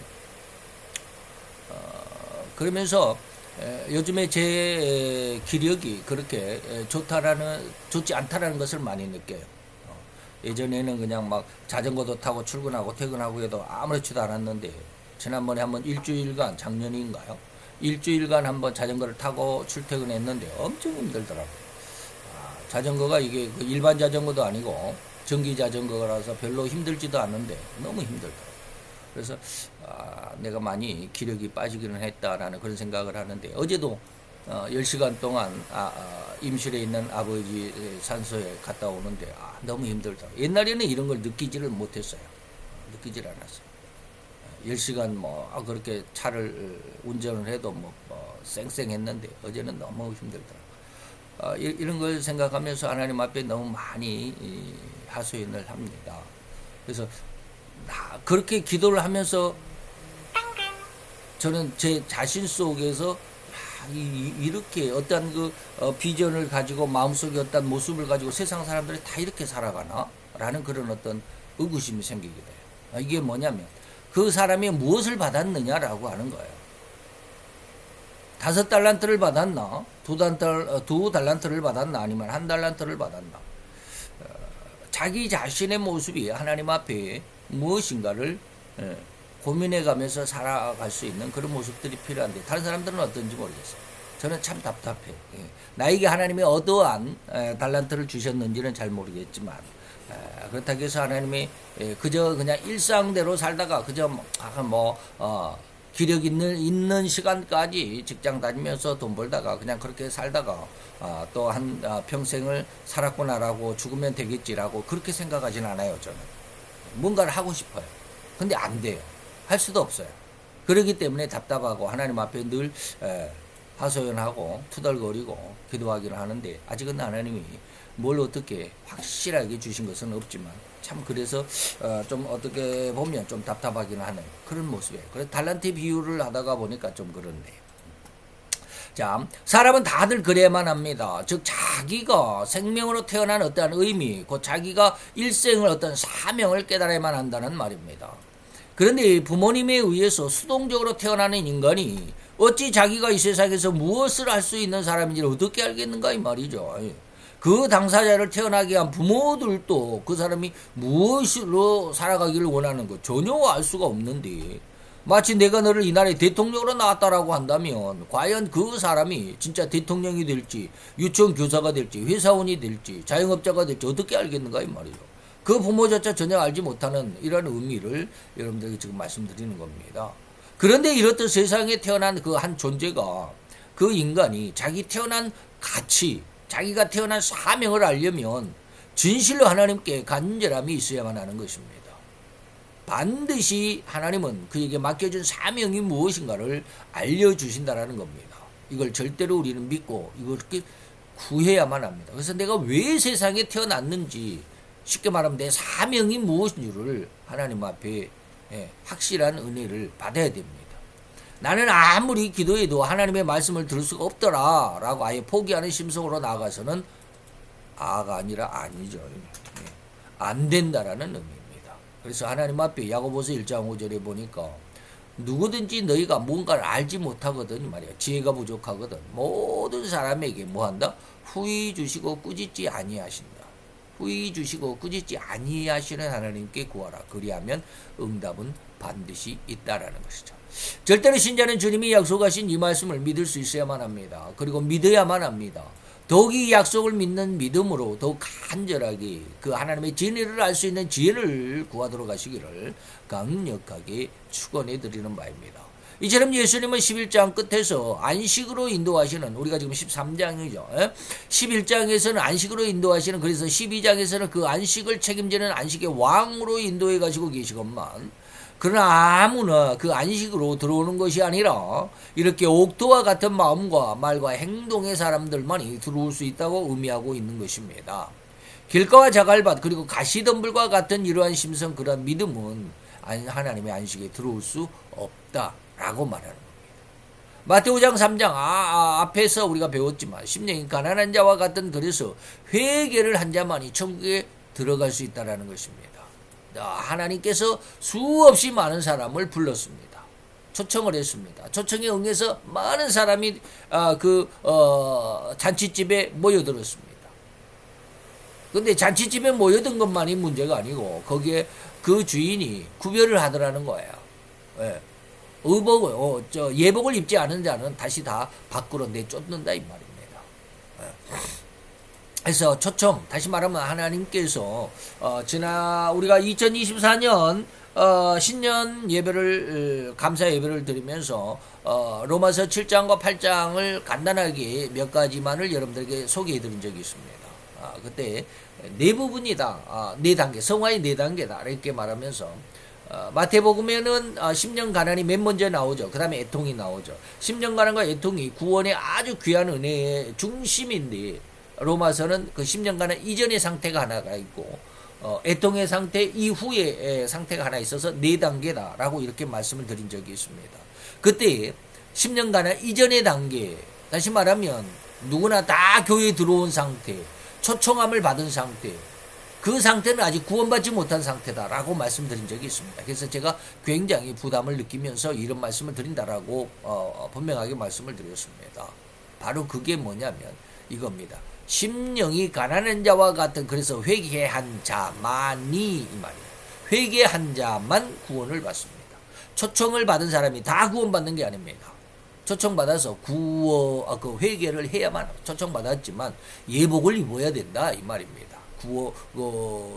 그러면서 요즘에 제 기력이 그렇게 좋지 않다라는 것을 많이 느껴요. 예전에는 그냥 막 자전거도 타고 출근하고 퇴근하고 해도 아무렇지도 않았는데, 지난번에 한번 일주일간, 작년인가요? 일주일간 한번 자전거를 타고 출퇴근했는데 엄청 힘들더라고요. 자전거가 이게 일반 자전거도 아니고 전기 자전거라서 별로 힘들지도 않는데 너무 힘들더라고요. 그래서 내가 많이 기력이 빠지기는 했다라는 그런 생각을 하는데, 어제도 10시간 동안 임실에 있는 아버지 산소에 갔다 오는데 너무 힘들더라고요. 옛날에는 이런 걸 느끼지를 못했어요. 느끼질 않았어요. 10시간 뭐 그렇게 차를 운전을 해도 뭐 쌩쌩했는데 어제는 너무 힘들더라고요. 이런 걸 생각하면서 하나님 앞에 너무 많이 하소연을 합니다. 그래서 그렇게 기도를 하면서 저는 제 자신 속에서 이렇게 어떤 그 비전을 가지고 마음속에 어떤 모습을 가지고 세상 사람들이 다 이렇게 살아가나? 라는 그런 어떤 의구심이 생기게 돼요. 이게 뭐냐면 그 사람이 무엇을 받았느냐라고 하는 거예요. 5달란트를 받았나? 2달란트를 받았나? 아니면 1달란트를 받았나? 자기 자신의 모습이 하나님 앞에 무엇인가를 고민해 가면서 살아갈 수 있는 그런 모습들이 필요한데, 다른 사람들은 어떤지 모르겠어요. 저는 참 답답해요. 나에게 하나님이 어떠한 달란트를 주셨는지는 잘 모르겠지만, 그렇다고 해서 하나님이 그저 그냥 일상대로 살다가 그저 기력 있는 시간까지 직장 다니면서 돈 벌다가 그냥 그렇게 살다가 또 평생을 살았구나라고 죽으면 되겠지라고 그렇게 생각하진 않아요. 저는 뭔가를 하고 싶어요. 근데 안 돼요. 할 수도 없어요. 그렇기 때문에 답답하고 하나님 앞에 늘 하소연하고 투덜거리고 기도하기를 하는데, 아직은 하나님이 뭘 어떻게 확실하게 주신 것은 없지만, 참 그래서 좀 어떻게 보면 좀 답답하기는 하는 그런 모습이에요. 그래서 달란트 비유를 하다가 보니까 좀 그렇네요. 자, 사람은 다들 그래야만 합니다. 즉 자기가 생명으로 태어난 어떠한 의미, 곧 자기가 일생을 어떤 사명을 깨달아야만 한다는 말입니다. 그런데 부모님에 의해서 수동적으로 태어나는 인간이 어찌 자기가 이 세상에서 무엇을 할 수 있는 사람인지를 어떻게 알겠는가 이 말이죠. 그 당사자를 태어나게 한 부모들도 그 사람이 무엇으로 살아가기를 원하는 것 전혀 알 수가 없는데, 마치 내가 너를 이 나라의 대통령으로 나왔다라고 한다면 과연 그 사람이 진짜 대통령이 될지, 유치원 교사가 될지, 회사원이 될지, 자영업자가 될지 어떻게 알겠는가 이 말이죠. 그 부모조차 전혀 알지 못하는 이런 의미를 여러분들에게 지금 말씀드리는 겁니다. 그런데 이렇듯 세상에 태어난 그 한 존재가, 그 인간이 자기 태어난 가치, 자기가 태어난 사명을 알려면 진실로 하나님께 간절함이 있어야만 하는 것입니다. 반드시 하나님은 그에게 맡겨준 사명이 무엇인가를 알려주신다라는 겁니다. 이걸 절대로 우리는 믿고 이걸 구해야만 합니다. 그래서 내가 왜 세상에 태어났는지, 쉽게 말하면 내 사명이 무엇인지를 하나님 앞에 확실한 은혜를 받아야 됩니다. 나는 아무리 기도해도 하나님의 말씀을 들을 수가 없더라 라고 아예 포기하는 심성으로 나아가서는 아가 아니라 아니죠. 안 된다라는 의미입니다. 그래서 하나님 앞에 야고보서 1장 5절에 보니까 누구든지 너희가 뭔가를 알지 못하거든 말이야. 지혜가 부족하거든. 모든 사람에게 뭐한다? 후히 주시고 꾸짖지 아니하신다. 후히 주시고 꾸짖지 아니하시는 하나님께 구하라. 그리하면 응답은 반드시 있다라는 것이죠. 절대로 신자는 주님이 약속하신 이 말씀을 믿을 수 있어야만 합니다. 그리고 믿어야만 합니다. 더욱 이 약속을 믿는 믿음으로 더욱 간절하게 그 하나님의 진리를 알 수 있는 지혜를 구하도록 하시기를 강력하게 축원해 드리는 바입니다. 이처럼 예수님은 11장 끝에서 안식으로 인도하시는, 우리가 지금 13장이죠. 11장에서는 안식으로 인도하시는, 그래서 12장에서는 그 안식을 책임지는 안식의 왕으로 인도해 가시고 계시건만, 그러나 아무나 그 안식으로 들어오는 것이 아니라 이렇게 옥토와 같은 마음과 말과 행동의 사람들만이 들어올 수 있다고 의미하고 있는 것입니다. 길가와 자갈밭 그리고 가시덤불과 같은 이러한 심성, 그러한 믿음은 하나님의 안식에 들어올 수 없다라고 말하는 겁니다. 마태오 5장 3장 앞에서 우리가 배웠지만 심령이 가난한 자와 같은, 그래서 회개를 한 자만이 천국에 들어갈 수 있다는 것입니다. 하나님께서 수없이 많은 사람을 불렀습니다. 초청을 했습니다. 초청에 응해서 많은 사람이 잔치집에 모여들었습니다. 근데 잔치집에 모여든 것만이 문제가 아니고 거기에 그 주인이 구별을 하더라는 거예요. 예. 예복을 입지 않은 자는 다시 다 밖으로 내쫓는다 이 말입니다. 예. 그래서 초청, 다시 말하면 하나님께서 우리가 2024년 신년 예배를, 감사 예배를 드리면서 로마서 7장과 8장을 간단하게 몇 가지만을 여러분들에게 소개해 드린 적이 있습니다. 그때 네 부분이다. 네 단계, 성화의 네 단계다 이렇게 말하면서 마태복음에는 10년 가난이 맨 먼저 나오죠. 그 다음에 애통이 나오죠. 10년 가난과 애통이 구원의 아주 귀한 은혜의 중심인데, 로마서는 그 10년간은 이전의 상태가 하나가 있고 애통의 상태 이후의 상태가 하나 있어서 네 단계다라고 이렇게 말씀을 드린 적이 있습니다. 그때 10년간은 이전의 단계, 다시 말하면 누구나 다 교회에 들어온 상태, 초청함을 받은 상태, 그 상태는 아직 구원받지 못한 상태다라고 말씀드린 적이 있습니다. 그래서 제가 굉장히 부담을 느끼면서 이런 말씀을 드린다라고 분명하게 말씀을 드렸습니다. 바로 그게 뭐냐면 이겁니다. 심령이 가난한 자와 같은, 그래서 회개한 자만이 이 말이에요. 회개한 자만 구원을 받습니다. 초청을 받은 사람이 다 구원받는 게 아닙니다. 초청받아서 회개를 해야만, 초청받았지만 예복을 입어야 된다 이 말입니다.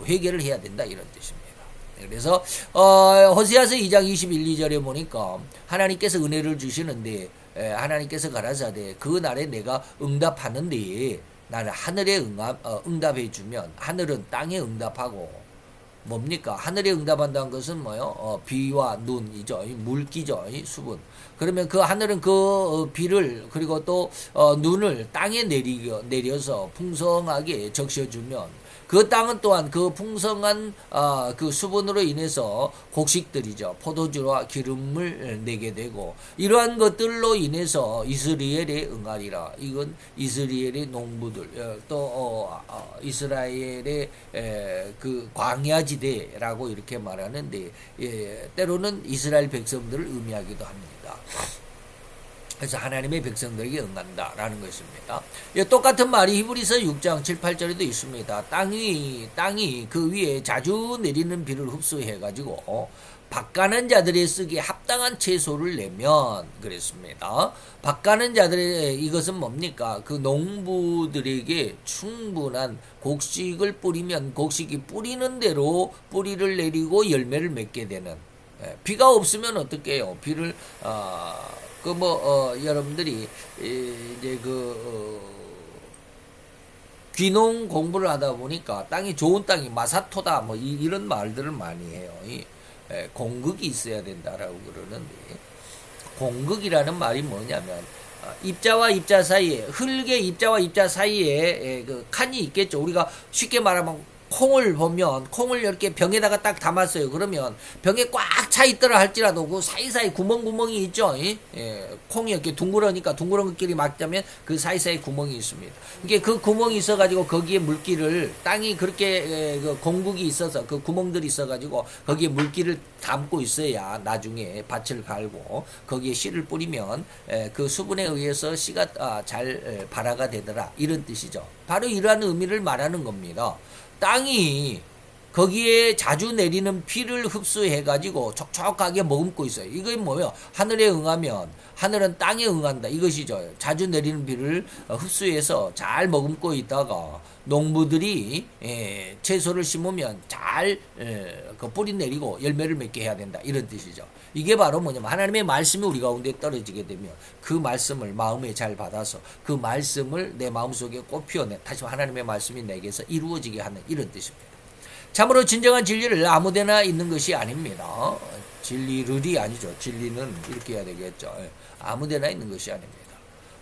회개를 해야 된다 이런 뜻입니다. 그래서 호세아서 2장 21, 2절에 보니까 하나님께서 은혜를 주시는데 하나님께서 가라사대 그 날에 내가 응답하는데, 나는 하늘에 응답해 주면 하늘은 땅에 응답하고, 뭡니까? 하늘에 응답한다는 것은 뭐요? 비와 눈이죠. 물기죠. 수분. 그러면 그 하늘은 그 비를 그리고 또 눈을 땅에 내려서 풍성하게 적셔주면 그 땅은 또한 그 풍성한 그 수분으로 인해서 곡식들이죠. 포도주와 기름을 내게 되고, 이러한 것들로 인해서 이스라엘에 응하리라. 이건 이스라엘의 농부들, 또 이스라엘의 그 광야지대라고 이렇게 말하는데, 때로는 이스라엘 백성들을 의미하기도 합니다. 그래서 하나님의 백성들에게 응한다라는 것입니다. 똑같은 말이 히브리서 6장 7, 8절에도 있습니다. 땅이 그 위에 자주 내리는 비를 흡수해가지고 밭가는 자들의 쓰기에 합당한 채소를 내면, 그랬습니다. 밭가는 자들의, 이것은 뭡니까? 그 농부들에게 충분한 곡식을 뿌리면 곡식이 뿌리는 대로 뿌리를 내리고 열매를 맺게 되는. 비가 없으면 어떻게 해요? 비를 여러분들이 이제 귀농 공부를 하다 보니까 땅이 좋은 땅이 마사토다 이런 말들을 많이 해요. 공극이 있어야 된다라고 그러는데, 공극이라는 말이 뭐냐면 입자와 입자 사이에, 흙의 입자와 입자 사이에 그 칸이 있겠죠. 우리가 쉽게 말하면 콩을 보면, 콩을 이렇게 병에다가 딱 담았어요. 그러면 병에 꽉 차 있더라 할지라도 그 사이사이 구멍이 있죠. 콩이 이렇게 둥그러니까 둥그런끼리 막자면 그 사이사이 구멍이 있습니다. 이게 그 구멍이 있어가지고 거기에 물기를, 땅이 그렇게 그 공국이 있어서 그 구멍들이 있어가지고 거기에 물기를 담고 있어야 나중에 밭을 갈고 거기에 씨를 뿌리면 그 수분에 의해서 씨가 잘 발화가 되더라 이런 뜻이죠. 바로 이러한 의미를 말하는 겁니다. 땅이 거기에 자주 내리는 비를 흡수해가지고 촉촉하게 머금고 있어요. 이게 뭐예요? 하늘에 응하면 하늘은 땅에 응한다. 이것이죠. 자주 내리는 비를 흡수해서 잘 머금고 있다가 농부들이 채소를 심으면 잘 그 뿌리 내리고 열매를 맺게 해야 된다. 이런 뜻이죠. 이게 바로 뭐냐면 하나님의 말씀이 우리 가운데 떨어지게 되면 그 말씀을 마음에 잘 받아서 그 말씀을 내 마음속에 꼭 피워내 다시 하나님의 말씀이 내게서 이루어지게 하는 이런 뜻입니다. 참으로 진정한 진리를 아무데나 있는 것이 아닙니다. 진리를이 아니죠. 진리는 이렇게 해야 되겠죠. 아무데나 있는 것이 아닙니다.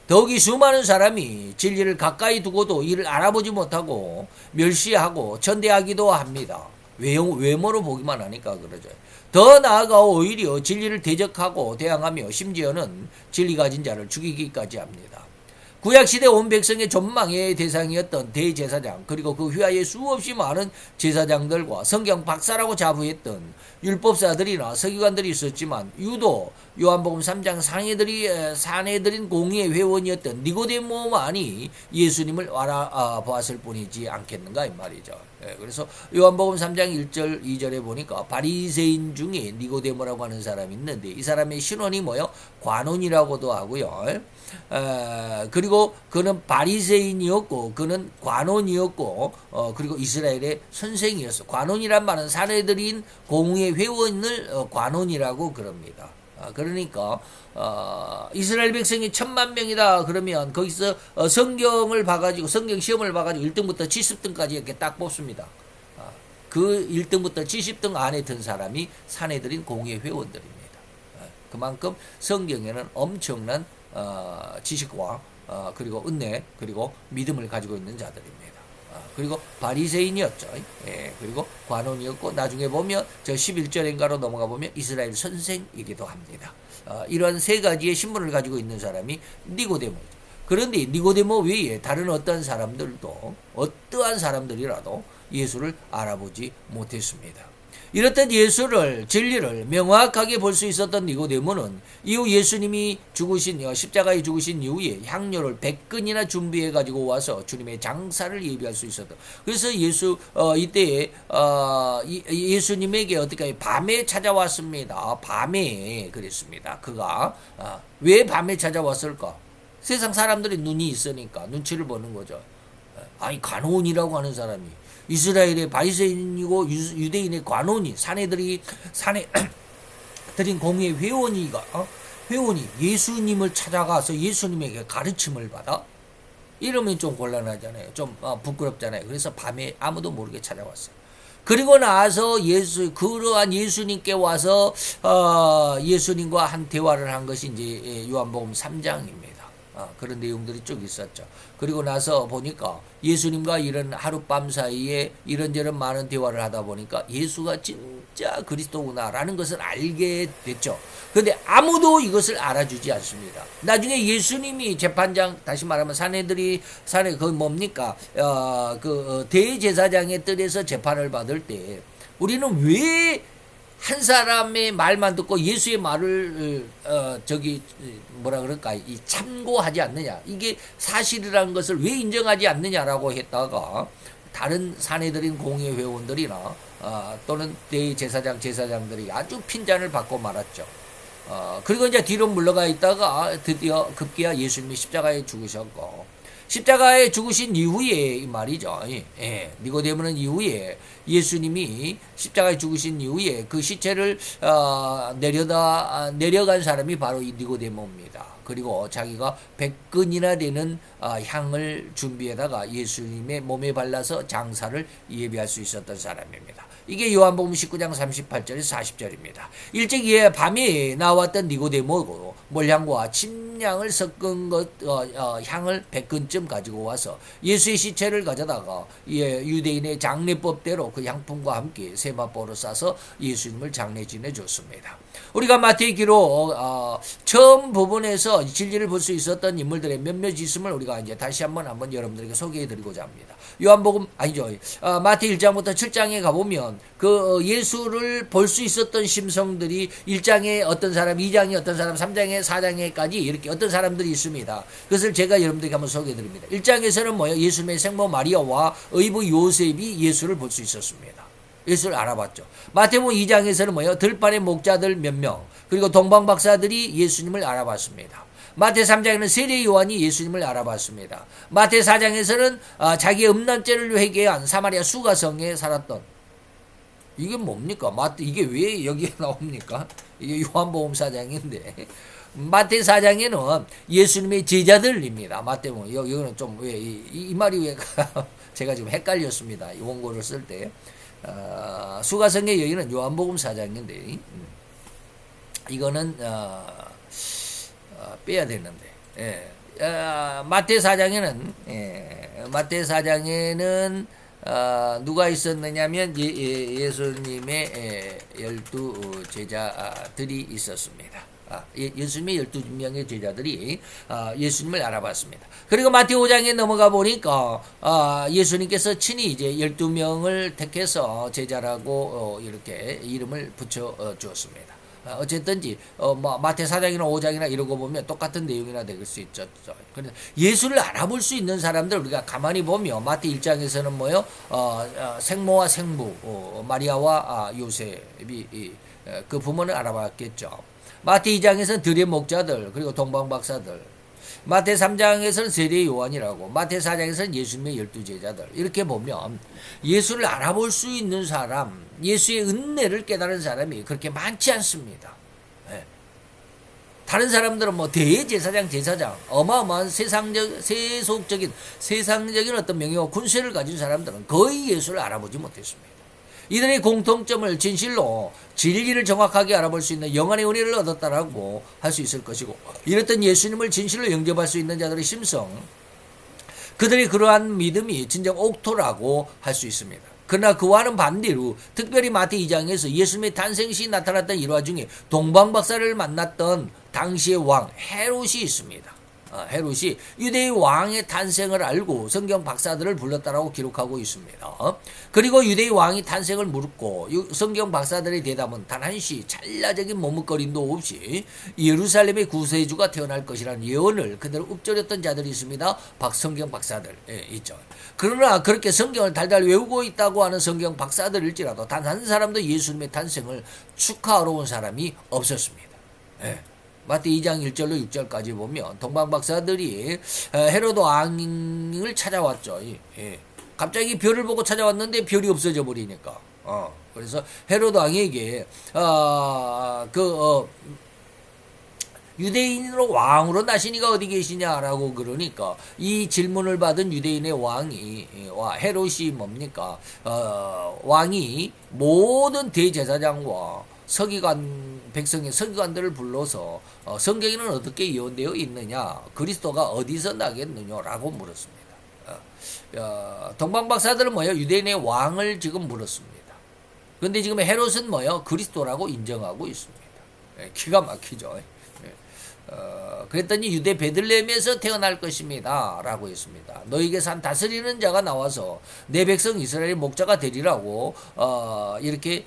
더욱이 수많은 사람이 진리를 가까이 두고도 이를 알아보지 못하고 멸시하고 천대하기도 합니다. 외모로 보기만 하니까 그러죠. 더 나아가 오히려 진리를 대적하고 대항하며 심지어는 진리 가진 자를 죽이기까지 합니다. 구약시대 온 백성의 전망의 대상이었던 대제사장 그리고 그 휘하에 수없이 많은 제사장들과 성경 박사라고 자부했던 율법사들이나 서기관들이 있었지만 유도 요한복음 3장 사내들인 공의의 회원이었던 니고데모만이 예수님을 알아보았을 뿐이지 않겠는가 이 말이죠. 그래서 요한복음 3장 1절 2절에 보니까 바리새인 중에 니고데모라고 하는 사람이 있는데 이 사람의 신원이 뭐요? 관원이라고도 하고요. 그리고 그는 바리새인이었고 그는 관원이었고 그리고 이스라엘의 선생이었어. 관원이란 말은 사내들인 공의 회원을 관원이라고 그럽니다. 그러니까 이스라엘 백성이 10,000,000명이다 그러면 거기서 성경을 봐가지고 성경 시험을 봐가지고 1등부터 70등까지 이렇게 딱 뽑습니다. 그 1등부터 70등 안에 든 사람이 사내들인 공의 회원들입니다. 그만큼 성경에는 엄청난 지식과 그리고 은혜 그리고 믿음을 가지고 있는 자들입니다. 그리고 바리새인이었죠. 그리고 관원이었고 나중에 보면 저 11절인가로 넘어가 보면 이스라엘 선생이기도 합니다. 이러한 세 가지의 신분을 가지고 있는 사람이 니고데모죠. 그런데 니고데모 외에 다른 어떠한 사람들도 어떠한 사람들이라도 예수를 알아보지 못했습니다. 이렇듯 예수를 진리를 명확하게 볼 수 있었던 니고데모는 이후 예수님이 십자가에 죽으신 이후에 향료를 100근이나 준비해 가지고 와서 주님의 장사를 예비할 수 있었던. 그래서 이때에 예수님에게 어떻게 밤에 찾아왔습니다. 밤에 그랬습니다. 그가 왜 밤에 찾아왔을까? 세상 사람들이 눈이 있으니까 눈치를 보는 거죠. 아니 관원이라고 하는 사람이 이스라엘의 바리새인이고 유대인의 관원이 사내들인 공의 회원이 예수님을 찾아가서 예수님에게 가르침을 받아? 이러면 좀 곤란하잖아요. 좀 부끄럽잖아요. 그래서 밤에 아무도 모르게 찾아왔어요. 그리고 나서 그러한 예수님께 와서 예수님과 한 대화를 한 것이 이제 요한복음 3장입니다. 그런 내용들이 쭉 있었죠. 그리고 나서 보니까 예수님과 이런 하룻밤 사이에 이런저런 많은 대화를 하다 보니까 예수가 진짜 그리스도구나라는 것을 알게 됐죠. 그런데 아무도 이것을 알아주지 않습니다. 나중에 예수님이 재판장 다시 말하면 그 뭡니까 대제사장의 뜰에서 재판을 받을 때 우리는 왜 한 사람의 말만 듣고 예수의 말을 참고하지 않느냐, 이게 사실이라는 것을 왜 인정하지 않느냐라고 했다가 다른 사내들인 공회 회원들이나 또는 제사장들이 아주 핀잔을 받고 말았죠. 그리고 이제 뒤로 물러가 있다가 드디어 급기야 예수님이 십자가에 죽으셨고, 십자가에 죽으신 이후에 이 말이죠. 니고데모는 이후에 예수님이 십자가에 죽으신 이후에 그 시체를 내려간 사람이 바로 이 니고데모입니다. 그리고 자기가 100근이나 되는 향을 준비해다가 예수님의 몸에 발라서 장사를 예비할 수 있었던 사람입니다. 이게 요한복음 19장 38절에서 40절입니다. 일찍 밤에 나왔던 니고데모고 몰향과 침향을 섞은 향을 100근쯤 가지고 와서 예수의 시체를 가져다가 유대인의 장례법대로 그 향품과 함께 세마포로 싸서 예수님을 장례 지내줬습니다. 우리가 마태기로 처음 부분에서 진리를 볼 수 있었던 인물들의 몇몇 있음을 우리가 이제 다시 한번 여러분들에게 소개해드리고자 합니다. 마태 1장부터 7장에 가보면 그 예수를 볼 수 있었던 심성들이 1장에 어떤 사람, 2장에 어떤 사람, 3장에 4장에까지 이렇게 어떤 사람들이 있습니다. 그것을 제가 여러분들에게 한번 소개해드립니다. 1장에서는 예수님의 생모 마리아와 의부 요셉이 예수를 볼 수 있었습니다. 예수를 알아봤죠. 마태복음 2장에서는 뭐예요? 들판의 목자들 몇 명, 그리고 동방박사들이 예수님을 알아봤습니다. 마태 3장에는 세례 요한이 예수님을 알아봤습니다. 마태 4장에서는 자기의 음란죄를 회개한 사마리아 수가성에 살았던, 이게 뭡니까? 이게 왜 여기에 나옵니까? 이게 요한복음 4장인데 마태 4장에는 예수님의 제자들입니다. 마태복음 여기는 좀 왜 이 말이 왜 제가 지금 헷갈렸습니다. 이 원고를 쓸 때 수가성의 여인은 요한복음 4장인데 이거는 빼야 되는데 마태 4장에는 마태 4장에는 누가 있었느냐면 예수님의 12 제자들이 있었습니다. 예수님의 12명의 제자들이 예수님을 알아봤습니다. 그리고 마태 5장에 넘어가 보니까 예수님께서 친히 이제 12명을 택해서 제자라고 이렇게 이름을 붙여 주었습니다. 어쨌든지 마태 4장이나 5장이나 이런 거 보면 똑같은 내용이나 될 수 있죠. 그래서 예수를 알아볼 수 있는 사람들 우리가 가만히 보면 마태 1장에서는 뭐요? 생모와 생부 마리아와 요셉이 그 부모는 알아봤겠죠. 마태 2장에서는 들의 목자들 그리고 동방박사들, 마태 3장에서는 세례 요한이라고, 마태 4장에서는 예수님의 12제자들. 이렇게 보면 예수를 알아볼 수 있는 사람, 예수의 은혜를 깨달은 사람이 그렇게 많지 않습니다. 다른 사람들은 뭐 대제사장, 제사장, 어마어마한 세속적인 어떤 명예와 군세를 가진 사람들은 거의 예수를 알아보지 못했습니다. 이들의 공통점을 진실로 진리를 정확하게 알아볼 수 있는 영안의 은혜를 얻었다라고 할 수 있을 것이고, 이랬던 예수님을 진실로 영접할 수 있는 자들의 심성, 그들의 그러한 믿음이 진정 옥토라고 할 수 있습니다. 그러나 그와는 반대로 특별히 마태 2장에서 예수님의 탄생시 나타났던 일화 중에 동방박사를 만났던 당시의 왕 헤롯이 있습니다. 헤롯이 유대의 왕의 탄생을 알고 성경 박사들을 불렀다라고 기록하고 있습니다. 그리고 유대의 왕이 탄생을 물었고 성경 박사들의 대답은 단 한시 찰나적인 머뭇거림도 없이 예루살렘의 구세주가 태어날 것이라는 예언을 그대로 읊조렸던 자들이 있습니다. 성경 박사들 있죠. 그러나 그렇게 성경을 달달 외우고 있다고 하는 성경 박사들일지라도 단 한 사람도 예수님의 탄생을 축하하러 온 사람이 없었습니다. 마태 2장 1절로 6절까지 보면 동방박사들이 헤로도 왕을 찾아왔죠. 갑자기 별을 보고 찾아왔는데 별이 없어져 버리니까. 그래서 헤로도 왕에게 유대인으로 왕으로 나시니가 어디 계시냐라고 그러니까 이 질문을 받은 유대인의 왕이 헤롯이 뭡니까? 왕이 모든 대제사장과 백성의 서기관들을 불러서 성경에는 어떻게 예언되어 있느냐, 그리스도가 어디서 나겠느냐라고 물었습니다. 동방박사들은 뭐예요? 유대인의 왕을 지금 물었습니다. 그런데 지금 헤롯은 뭐예요? 그리스도라고 인정하고 있습니다. 기가 막히죠. 그랬더니 유대 베들레헴에서 태어날 것입니다 라고 했습니다. 너희에게서 한 다스리는 자가 나와서 내 백성 이스라엘의 목자가 되리라고 이렇게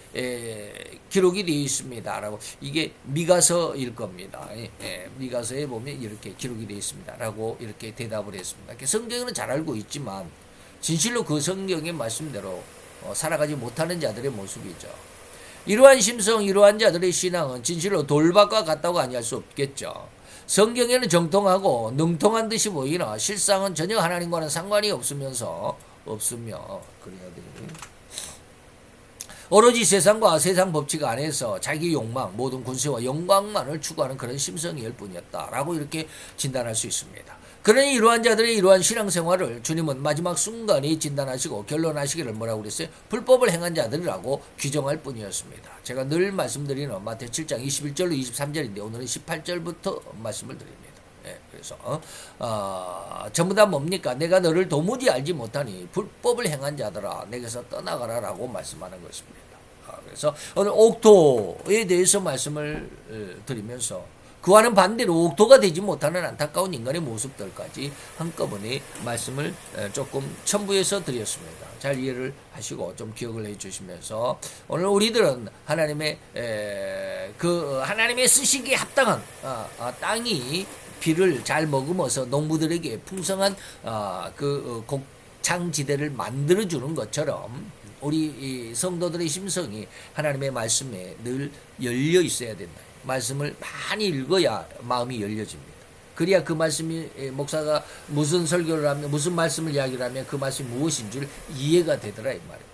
기록이 되어 있습니다 라고. 이게 미가서일 겁니다. 미가서에 보면 이렇게 기록이 되어 있습니다 라고 이렇게 대답을 했습니다. 성경은 잘 알고 있지만 진실로 그 성경의 말씀대로 살아가지 못하는 자들의 모습이죠. 이러한 심성, 이러한 자들의 신앙은 진실로 돌밭과 같다고 아니할 수 없겠죠. 성경에는 정통하고 능통한 듯이 보이나 실상은 전혀 하나님과는 상관이 없으며 그래야 되니 오로지 세상과 세상 법칙 안에서 자기 욕망, 모든 군세와 영광만을 추구하는 그런 심성일 뿐이었다라고 이렇게 진단할 수 있습니다. 그러니 이러한 자들의 이러한 신앙생활을 주님은 마지막 순간에 진단하시고 결론하시기를 뭐라고 그랬어요? 불법을 행한 자들이라고 규정할 뿐이었습니다. 제가 늘 말씀드리는 마태 7장 21절로 23절인데 오늘은 18절부터 말씀을 드립니다. 그래서 전부 다 뭡니까? 내가 너를 도무지 알지 못하니 불법을 행한 자들아 내게서 떠나가라 라고 말씀하는 것입니다. 그래서 오늘 옥토에 대해서 말씀을 드리면서 그와는 반대로 옥토가 되지 못하는 안타까운 인간의 모습들까지 한꺼번에 말씀을 조금 첨부해서 드렸습니다. 잘 이해를 하시고 좀 기억을 해 주시면서 오늘 우리들은 하나님의 하나님의 쓰시기에 합당한 땅이 비를 잘 머금어서 농부들에게 풍성한 장지대를 만들어주는 것처럼 우리 이 성도들의 심성이 하나님의 말씀에 늘 열려 있어야 된다. 말씀을 많이 읽어야 마음이 열려집니다. 그래야 그 말씀이 목사가 무슨 설교를 하면 무슨 말씀을 이야기를 하면 그 말씀이 무엇인 줄 이해가 되더라 이 말입니다.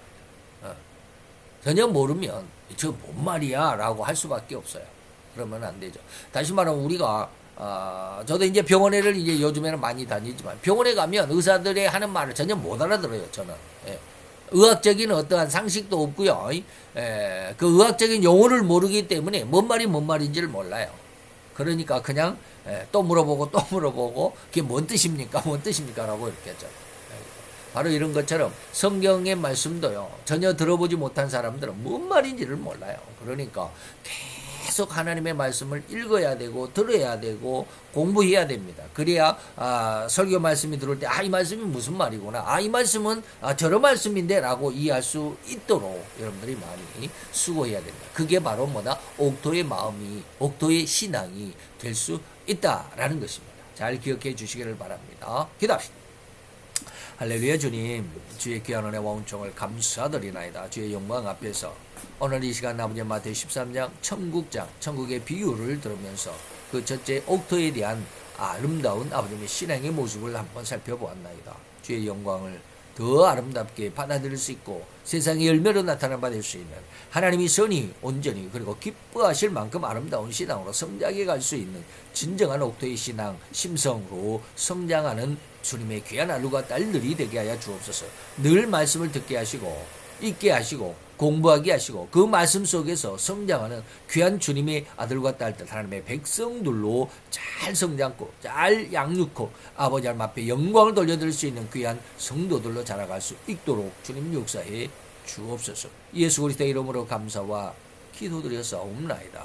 전혀 모르면 저 뭔 말이야 라고 할 수밖에 없어요. 그러면 안 되죠. 다시 말하면 우리가 저도 이제 병원에를 이제 요즘에는 많이 다니지만 병원에 가면 의사들의 하는 말을 전혀 못 알아들어요. 저는 의학적인 어떠한 상식도 없고요. 그 의학적인 용어를 모르기 때문에 뭔 말이 뭔 말인지를 몰라요. 그러니까 그냥 또 물어보고 또 물어보고 그게 뭔 뜻입니까? 뭔 뜻입니까? 라고 이렇게 했죠. 바로 이런 것처럼 성경의 말씀도요. 전혀 들어보지 못한 사람들은 뭔 말인지를 몰라요. 그러니까 계속 하나님의 말씀을 읽어야 되고 들어야 되고 공부해야 됩니다. 그래야 설교 말씀이 들어올 때 이 말씀이 무슨 말이구나. 이 말씀은 저런 말씀인데 라고 이해할 수 있도록 여러분들이 많이 수고해야 됩니다. 그게 바로 뭐다? 옥토의 마음이 옥토의 신앙이 될 수 있다라는 것입니다. 잘 기억해 주시기를 바랍니다. 기도합시다. 할렐루야. 주님, 주의 귀한 은혜와 은총을 감사드리나이다. 주의 영광 앞에서 오늘 이 시간 아버지 마태오 13장 천국장 천국의 비유를 들으면서 그 첫째 옥토에 대한 아름다운 아버님의 신앙의 모습을 한번 살펴보았나이다. 주의 영광을 더 아름답게 받아들일 수 있고 세상의 열매로 나타나 받을 수 있는 하나님이 선히 온전히 그리고 기뻐하실 만큼 아름다운 신앙으로 성장해 갈 수 있는 진정한 옥토의 신앙 심성으로 성장하는 주님의 귀한 아들과 딸들이 되게 하여 주옵소서. 늘 말씀을 듣게 하시고 읽게 하시고 공부하게 하시고 그 말씀 속에서 성장하는 귀한 주님의 아들과 딸들 하나님의 백성들로 잘 성장고 잘 양육고 아버지 하나님 앞에 영광을 돌려드릴 수 있는 귀한 성도들로 자라갈 수 있도록 주님 역사해 주옵소서. 예수 그리스도의 이름으로 감사와 기도드려 싸움나이다.